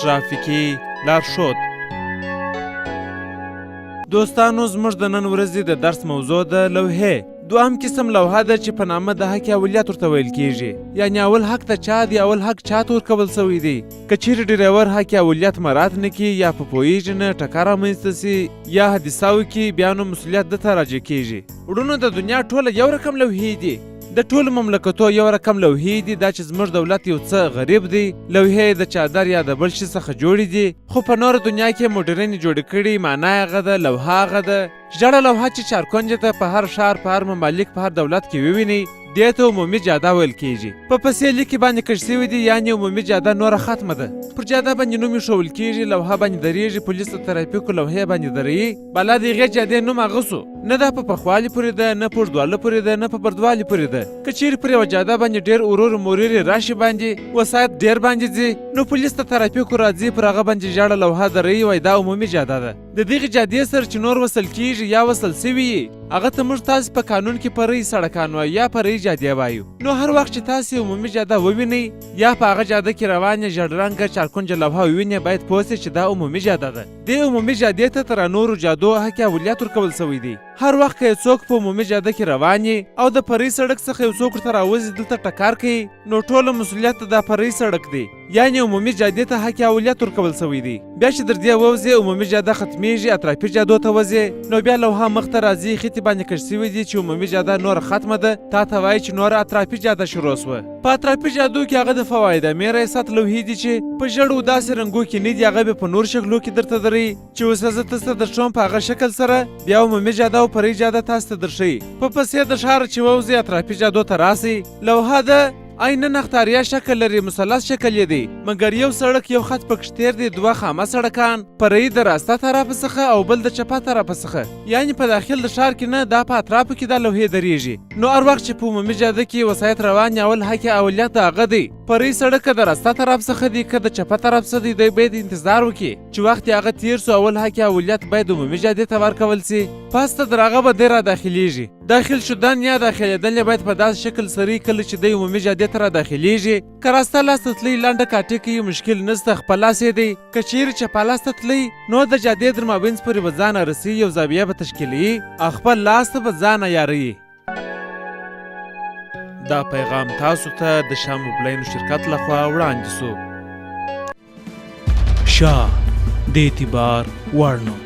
ترافیکي لارښود. دوستانو، زموږ د نن ورځې د درس موضوع د لوحې. دوهم قسم لوحه ده چې په نامه د حق اولیت ورته ویل کیږي. یعنی اول حق ته چا دی، اول حق چاته ورکول سوی دی. که چیرې ډریور حق اولیت مراعات نه کړي یا په پوهیږي نه ټکر رامنځته سي یا حادثه وکړي، بیا نو مسؤلیت ده ته راجع کیږي. وروڼو، د دنیا ټوله یو رقم لوحې دي، د ټولو مملکتو یو رقم لوحې دي. دا چې زموږ دولت یو څه غریب دی، لوحې د چادر یا د بل شي څخه جوړې دي، خو په نوره دنیا کې موډرن جوړې کړي. معنا یې هغه ده، لوحه هغه ده. ژړه لوحه چې چارکونجه ته په هر ښار، په هر ممالک، په هر دولت کې وویني، دې ته عمومي جاده ویل کیږي. په پسې لیکې باندې کش سوي دي، یعنې عمومي جاده نوره ختمه ده. پر جاده باندې نوم ایښودل کیږي، لوحه باندې درېږي، پولیس د ترافیکو لوحې باندې دروي. بلا د هغې جادې نوم هغه سو، نه دا په پخوالي پورې ده، نه په اوږدوالي پورې ده، نه په بردوالي پورې ده. که چیرې پر یوه جاده باندې ډېر ورور مرورې راشي باندې وسایط ډېر باندې ځي، نو پولیس د ترافیکو راځي، پر هغه باندې ژړه لوحه دروي، وایي دا عمومي جاده ده. د دغې جادې سره چې نور وصل کیږي یا وصل سوي یي، هغه ته موږ تاسې په قانون کې فرعي سړکان وایو یا فرعي جادې وایو. نو هر وخت چې تاسې عمومي جاده ووینئ یا په هغه جاده کې روانې ژړ رنګه چارکونجه لوحه ووینئ، باید پوه سئ چې دا عمومي جاده ده. دې عمومي جادې ته تر نورو جادو حق اولیت ورکول سوی دی. هر وخت که یو څوک په عمومي جاده کې روان یي او د فرعي سړک څخه یو څوک ورته راوځي، دلته ټکر کوي، نو ټوله مسؤلیت د فرعي سړک دی، یعنې عمومي جادې ته حق اولیت ورکول سوی دی. بیا چې در دې ووځې، عمومي جاده ختمیږي، اطرافي جادو ته وځې، نو بیا لوحه مخ ته راځي، خطې باندې کش سوي دي چې عمومي جاده نوره ختمه ده، تا ته وایي چې نوره اطرافي جاده شروع سوه. په اطرافي جادو کې هغه د فواید امیر ایسات لوحې دي چې په ژړو داسې رنګو کې نه دي، هغه به په نور شکلو کې درته دري چې اوس زه تاسو ته درښوم په هغه شکل سره. بیا عمومي جاده او فرعي جاده تاسو ته درښیي. په پسې د ښار چې ووځئ، اطرافي جادو ته راسئ. لوحه ده عیناً اختاریه شکل لري، مثلث شکل یې دی، مګر یو سړک یو خط پکښ تیر دی، دوه خامه سړکان، فرعي د راسته طرف څخه او بل د چپه طرف څخه، یعنې په داخل د ښار کې نه، دا په اطرافو کې دا لوحې درېږي. نو هر وخت چې په عمومي جاده کې وسایط روان، اول حق اولیت د هغه دی. فرعي سړک که د راسته طرف څخه دی که د چپه طرف څخه دی، دوی باید انتظار وکړي چې وخت هغه تیر سو. اول حق اولیت باید عمومي جادې ته ورکول سي، پس ته در هغه به دی را داخلیږي. داخل شدن یا داخلېدل باید په داسې شکل سري، کله چې دی عمومي جادې ته را داخلیږي. که راسته لاس ته تلئ، لنډه کاټې کوي، مشکل نشته، خپل لاس یې دی. که چیرې چپه لاس ته تلئ، نو د جادې در مابینځ پورې به ځان رسوي، یو زاویه به تشکیلوي او خپل لاس ته به ځان عیاروي. دا پیغام تاسو ته د شاه موبلاینو شرکت لخوا وړاندې سو. شاه د اعتبار وړ نوم.